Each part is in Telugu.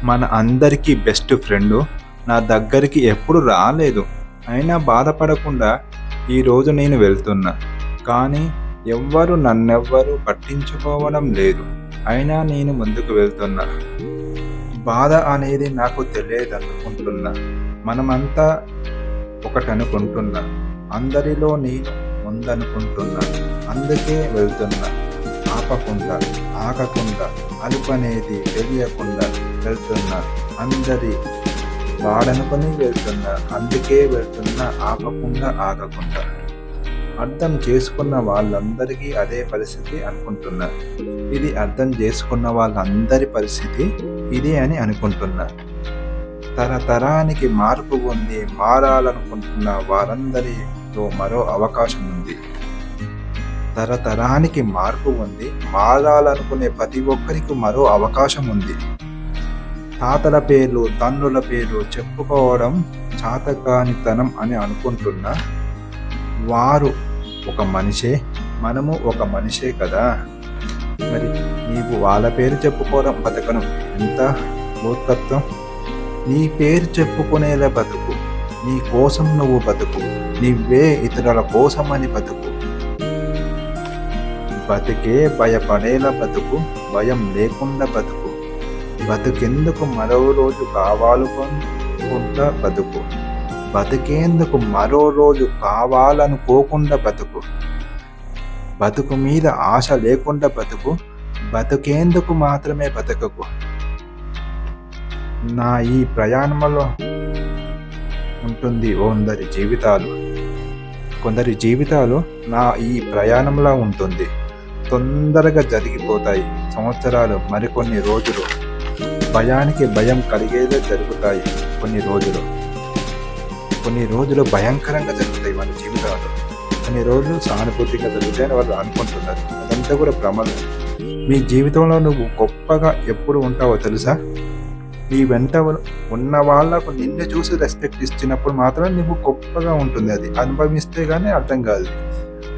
మన అందరికీ బెస్ట్ ఫ్రెండు నా దగ్గరికి ఎప్పుడు రాలేదు. అయినా బాధపడకుండా ఈరోజు నేను వెళ్తున్నా. కానీ నన్నెవ్వరూ పట్టించుకోవడం లేదు. అయినా నేను ముందుకు వెళ్తున్నా. బాధ అనేది నాకు తెలియదనుకుంటున్నా. మనమంతా ఒకటనుకుంటున్నా. అందరిలో నేను ముందనుకుంటున్నా. అందుకే వెళ్తున్నా. ఆపకుండా, ఆగకుండా, అలుపనేది తెలియకుండా వెళ్తున్నా. అందరి వాడనుకొని వెళ్తున్నా. అందుకే వెళ్తున్నా, ఆపకుండా, ఆగకుండా. అర్థం చేసుకున్న వాళ్ళందరికీ అదే పరిస్థితి అనుకుంటున్నా. ఇది అర్థం చేసుకున్న వాళ్ళందరి పరిస్థితి ఇదే అని అనుకుంటున్నా. తరతరానికి మార్పు ఉంది. మారాలనుకుంటున్న వారందరిలో మరో అవకాశం ఉంది. తరతరానికి మార్పు ఉంది. మారాలనుకునే ప్రతి ఒక్కరికి మరో అవకాశం ఉంది. తాతల పేర్లు, తండ్రుల పేర్లు చెప్పుకోవడం చాతకానితనం అని అనుకుంటున్నా. వారు ఒక మనిషే, మనము ఒక మనిషే కదా. మరి నీవు వాళ్ళ పేరు చెప్పుకోవడం బతకడం ఎంత మూర్ఖత్వం. నీ పేరు చెప్పుకునేలా బతుకు. నీ కోసం నువ్వు బతుకు. నువ్వే ఇతరుల కోసమని బతుకు. బతికే భయపడేలా బతుకు. భయం లేకుండా బతుకు. బతుకెందుకు మరో రోజు కావాలనుకుంటా బతుకు. బతికేందుకు మరో రోజు కావాలనుకోకుండా బతుకు. బతుకు మీద ఆశ లేకుండా బతుకు. బతుకేందుకు మాత్రమే బతుకకు. నా ఈ ప్రయాణంలో ఉంటుంది కొందరి జీవితాలు నా ఈ ప్రయాణంలో ఉంటుంది. తొందరగా జరిగిపోతాయి సంవత్సరాలు, మరికొన్ని రోజులు. భయానికి భయం కలిగేదే జరుగుతాయి. కొన్ని రోజులు భయంకరంగా జరుగుతాయి వాళ్ళ జీవితాలు. కొన్ని రోజులు సానుభూతిగా జరుగుతాయని వాళ్ళు అనుకుంటున్నారు. అదంతా కూడా భ్రమలు. మీ జీవితంలో నువ్వు గొప్పగా ఎప్పుడు ఉంటావో తెలుసా? నీ వెంట ఉన్న వాళ్ళకు నిన్ను చూసి రెస్పెక్ట్ ఇచ్చినప్పుడు మాత్రం నువ్వు గొప్పగా ఉంటుంది. అది అనుభవిస్తే కానీ అర్థం కాదు.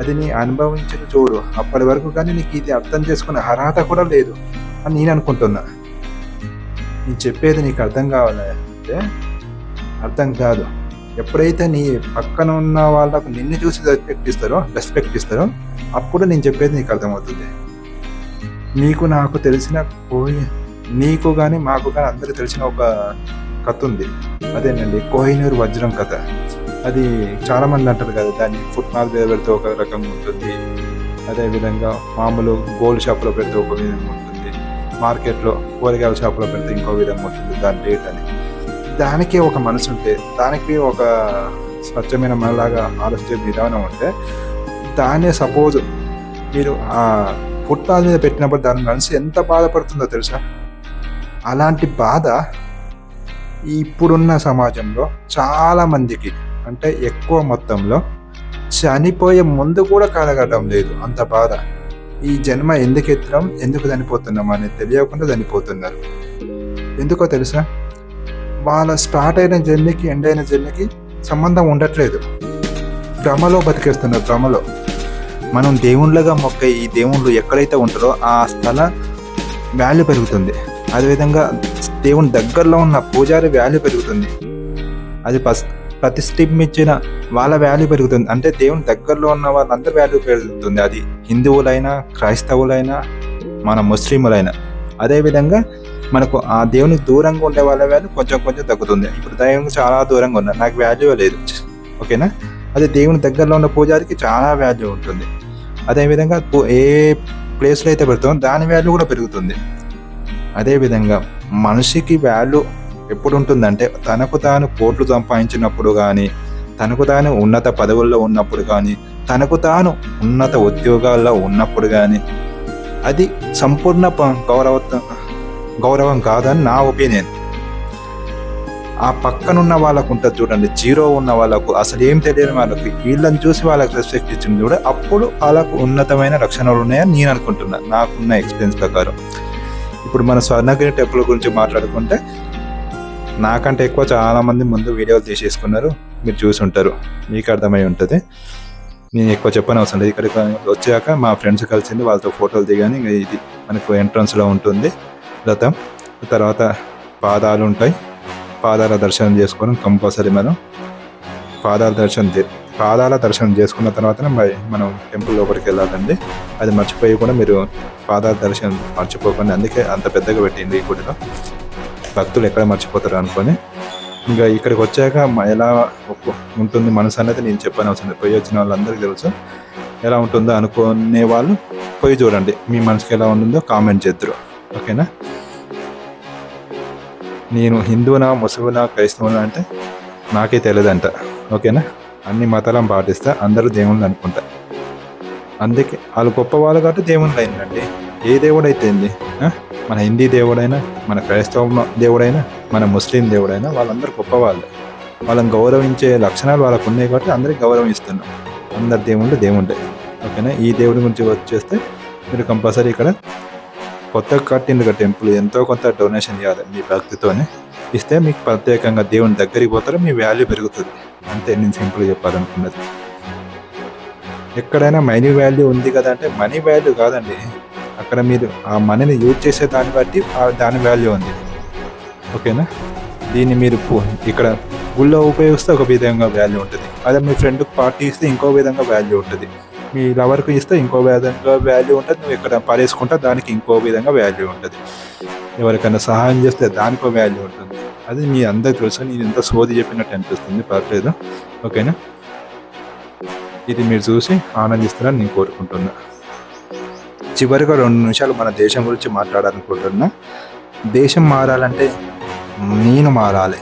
అది నీ అనుభవించిన చూడు. అప్పటి వరకు కానీ నీకు ఇది అర్థం చేసుకునే అర్హత కూడా లేదు అని నేను అనుకుంటున్నా. నేను చెప్పేది నీకు అర్థం కావాలంటే అర్థం కాదు. ఎప్పుడైతే నీ పక్కన ఉన్న వాళ్ళకు నిన్ను చూసి రెస్పెక్ట్ ఇస్తారో అప్పుడు నేను చెప్పేది నీకు అర్థమవుతుంది. నీకు నాకు తెలిసిన నీకు కానీ మాకు కానీ అందరికీ తెలిసిన ఒక కథ ఉంది. అదేనండి కోహినూర్ వజ్రం కథ. అది చాలామంది అంటారు కదా, దాన్ని ఫుట్బాల్ మీద పెడితే ఒక రకంగా ఉంటుంది, అదేవిధంగా మామూలు గోల్డ్ షాప్లో పెడితే ఒక విధంగా ఉంటుంది, మార్కెట్లో కూరగాయల షాప్లో పెడితే ఇంకో విధంగా ఉంటుంది దాని రేట్ అని. దానికి ఒక మనసు ఉంటే, దానికి ఒక స్వచ్ఛమైన మనలాగా ఆలోచించే విధానం ఉంటే, దాన్ని సపోజ్ మీరు ఆ ఫుట్బాల్ మీద పెట్టినప్పుడు దాని మనసు ఎంత బాధపడుతుందో తెలుసా? అలాంటి బాధ ఇప్పుడున్న సమాజంలో చాలామందికి, అంటే ఎక్కువ మొత్తంలో చనిపోయే ముందు కూడా కలగడం లేదు అంత బాధ. ఈ జన్మ ఎందుకు ఎత్తడం, ఎందుకు చనిపోతున్నాం అనేది తెలియకుండా చనిపోతున్నారు. ఎందుకో తెలుసా? వాళ్ళ స్టార్ట్ అయిన జర్నీకి ఎండ్ అయిన జర్నీకి సంబంధం ఉండట్లేదు. భ్రమలో బతికేస్తున్నారు. భ్రమలో మనం దేవుళ్ళగా మొక్కే ఈ దేవుళ్ళు ఎక్కడైతే ఉంటారో ఆ స్థల వాల్యూ పెరుగుతుంది. అదేవిధంగా దేవుని దగ్గరలో ఉన్న పూజారి వాల్యూ పెరుగుతుంది. అది ప్రతిష్ఠించిన వాళ్ళ వాల్యూ పెరుగుతుంది. అంటే దేవుని దగ్గరలో ఉన్న వాళ్ళందరి వాల్యూ పెరుగుతుంది. అది హిందువులైనా, క్రైస్తవులైనా, మన ముస్లింలైనా. అదేవిధంగా మనకు ఆ దేవునికి దూరంగా ఉండే వాళ్ళ వాల్యూ కొంచెం కొంచెం తగ్గుతుంది. ఇప్పుడు దేవునికి చాలా దూరంగా ఉన్నా నాకు వాల్యూ లేదు, ఓకేనా? అదే దేవుని దగ్గరలో ఉన్న పూజారికి చాలా వాల్యూ ఉంటుంది. అదేవిధంగా ఏ ప్లేస్లో అయితే పెడతామో దాని వాల్యూ కూడా పెరుగుతుంది. అదేవిధంగా మనిషికి వాల్యూ ఎప్పుడు ఉంటుందంటే తనకు తాను కోట్లు సంపాదించినప్పుడు కానీ, తనకు తాను ఉన్నత పదవుల్లో ఉన్నప్పుడు కానీ, తనకు తాను ఉన్నత ఉద్యోగాల్లో ఉన్నప్పుడు కానీ, అది సంపూర్ణ గౌరవం కాదని నా ఒపీనియన్. ఆ పక్కనున్న వాళ్ళకు ఉంటుంది చూడండి, జీరో ఉన్న వాళ్ళకు, అసలు ఏం తెలియని వాళ్ళకి, వీళ్ళని చూసి వాళ్ళకి రెస్పెక్ట్ ఇచ్చింది కూడా అప్పుడు వాళ్ళకు ఉన్నతమైన లక్షణాలు ఉన్నాయని నేను అనుకుంటున్నా, నాకున్న ఎక్స్పీరియన్స్ ప్రకారం. ఇప్పుడు మన స్వర్ణగిరి టెంపుల్ గురించి మాట్లాడుకుంటే నాకంటే ఎక్కువ చాలామంది ముందు వీడియోలు తీసేసుకున్నారు. మీరు చూసి ఉంటారు, మీకు అర్థమై ఉంటుంది. నేను ఎక్కువ చెప్పని అవసరం లేదు. ఇక్కడికి వచ్చాక మా ఫ్రెండ్స్ కలిసింది, వాళ్ళతో ఫోటోలు దిగాని. ఇది మనకు ఎంట్రన్స్లో ఉంటుంది రథం. తర్వాత పాదాలు ఉంటాయి. పాదాల దర్శనం చేసుకోవడం కంపల్సరీ. మనం పాదాల దర్శనం చేసుకున్న తర్వాత మనం టెంపుల్ లోపలికి వెళ్ళాలండి. అది మర్చిపోయి మీరు పాదాల దర్శనం మర్చిపోకండి. అందుకే అంత పెద్దగా పెట్టింది ఈ గుడిలో. భక్తులు ఎక్కడ మర్చిపోతారు అనుకొని. ఇంకా ఇక్కడికి వచ్చాక ఎలా ఉంటుంది మనసు అనేది నేను చెప్పని అవసరం లేదు. పోయి వచ్చిన వాళ్ళందరికీ తెలుసు ఎలా ఉంటుందో. అనుకునే వాళ్ళు పోయి చూడండి, మీ మనసుకి ఎలా ఉంటుందో కామెంట్ చేద్దరు. ఓకేనా? నేను హిందువునా, ముస్లింనా, క్రైస్తవునా అంటే నాకే తెలియదంట. ఓకేనా? అన్ని మతాలను పాటిస్తా, అందరూ దేవుళ్ళు అనుకుంటా. అందుకే వాళ్ళు గొప్ప వాళ్ళు కాబట్టి దేవుళ్ళు అయిందండి. ఏ దేవుడు అయితే ఏంది, మన హిందీ దేవుడైనా, మన క్రైస్తవ దేవుడైనా, మన ముస్లిం దేవుడైనా వాళ్ళందరూ గొప్పవాళ్ళే. వాళ్ళని గౌరవించే లక్షణాలు వాళ్ళకు ఉన్నాయి కాబట్టి అందరికీ గౌరవం ఇస్తున్నాం. అందరు దేవుళ్ళే. ఓకేనా? ఈ దేవుడి గురించి వచ్చేస్తే మీరు కంపల్సరీ ఇక్కడ కొత్తగా కట్టింది టెంపుల్, ఎంతో కొంత డొనేషన్ ఇవ్వాలి. మీ భక్తితోనే ఇస్తే మీకు ప్రత్యేకంగా దేవుని దగ్గరికి పోతారు, మీ వాల్యూ పెరుగుతుంది. అంతే నేను సింపుల్గా చెప్పాలనుకున్నది. ఎక్కడైనా మనీ వాల్యూ ఉంది కదా అంటే మనీ వాల్యూ కాదండి. అక్కడ మీరు ఆ మనీని యూజ్ చేసే దాన్ని బట్టి దాని వాల్యూ ఉంది. ఓకేనా? దీన్ని మీరు ఇక్కడ గుళ్ళో ఉపయోగిస్తే ఒక విధంగా వాల్యూ ఉంటుంది. అదే మీ ఫ్రెండ్కి పార్టీ ఇస్తే ఇంకో విధంగా వాల్యూ ఉంటుంది. మీ లవర్కి ఇస్తే ఇంకో విధంగా వాల్యూ ఉంటుంది. నువ్వు ఇక్కడ పడేసుకుంటే దానికి ఇంకో విధంగా వాల్యూ ఉంటుంది. ఎవరికైనా సహాయం చేస్తే దానికో వాల్యూ ఉంటుంది. అది మీ అందరికి తెలుసు. నేను ఎంత సోది చెప్పినట్టు అనిపిస్తుంది, పర్లేదు. ఓకేనా? ఇది మీరు చూసి ఆనందిస్తారని నేను కోరుకుంటున్నా. చివరిగా 2 నిమిషాలు మన దేశం గురించి మాట్లాడాలనుకుంటున్నా. దేశం మారాలంటే నేను మారాలి,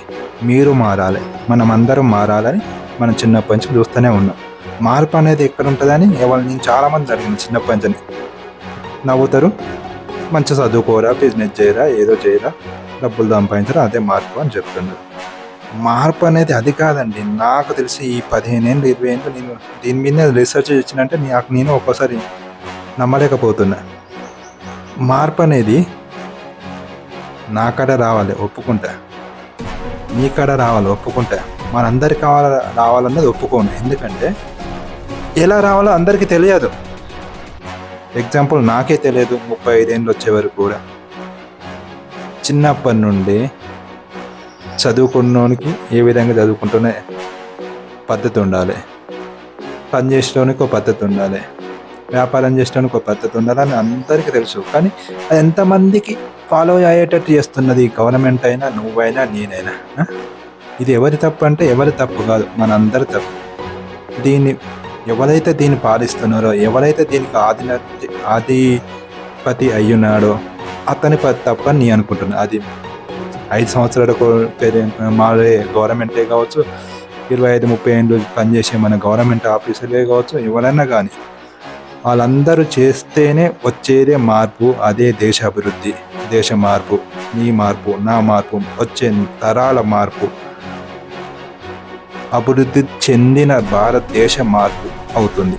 మీరు మారాలి, మనమందరం మారాలని మనం చిన్నప్పటి నుంచి చూస్తూనే ఉన్నాం. మార్పు అనేది ఎక్కడ ఉంటుందని నేను చాలామంది అడిగిన చిన్నప్పటి నుంచి. నవ్వుతారు, మంచి చదువుకోరా, బిజినెస్ చేయరా, ఏదో చేయరా, డబ్బులు సంపాదించరా, అదే మార్పు అని చెప్తున్నారు. మార్పు అనేది అది కాదండి. నాకు తెలిసి ఈ 15 ఏళ్ళు 20 ఏళ్ళు నేను దీని మీద రీసెర్చ్ చేసినంటే నేను ఒక్కోసారి నమ్మలేకపోతున్నా. మార్పు అనేది నా కాడ రావాలి, ఒప్పుకుంటా. మీ కాడ రావాలి, ఒప్పుకుంటా. మనందరికి రావాలన్నది ఒప్పుకోను. ఎందుకంటే ఎలా రావాలో అందరికీ తెలియదు. ఎగ్జాంపుల్ నాకే తెలియదు 35 ఏళ్ళు వచ్చే వరకు కూడా. చిన్నప్పటి నుండి చదువుకున్నోనికి ఏ విధంగా చదువుకుంటూనే పద్ధతి ఉండాలి, పని చేసేటోనికి ఒక పద్ధతి ఉండాలి, వ్యాపారం చేసేటోనికి ఒక పద్ధతి ఉండాలని అందరికీ తెలుసు. కానీ అది ఎంతమందికి ఫాలో అయ్యేటట్టు చేస్తున్నది గవర్నమెంట్ అయినా, నువ్వైనా, నేనైనా. ఇది ఎవరి తప్పు అంటే ఎవరి తప్పు కాదు, మనందరి తప్పు. ఎవరైతే దీన్ని పాలిస్తున్నారో, ఎవరైతే దీనికి ఆధిపతి అయ్యున్నాడో అతని తప్ప అని నేను అనుకుంటున్నాను. అది 5 సంవత్సరాలకు మారే గవర్నమెంటే కావచ్చు, 25-30 ఏళ్ళు పనిచేసే మన గవర్నమెంట్ ఆఫీసర్లే కావచ్చు, ఎవరైనా కానీ వాళ్ళందరూ చేస్తేనే వచ్చేదే మార్పు. అదే దేశ అభివృద్ధి, దేశ మార్పు, నీ మార్పు, నా మార్పు, వచ్చే తరాల మార్పు, అభివృద్ధి చెందిన భారతదేశ మార్పు అవుతుంది.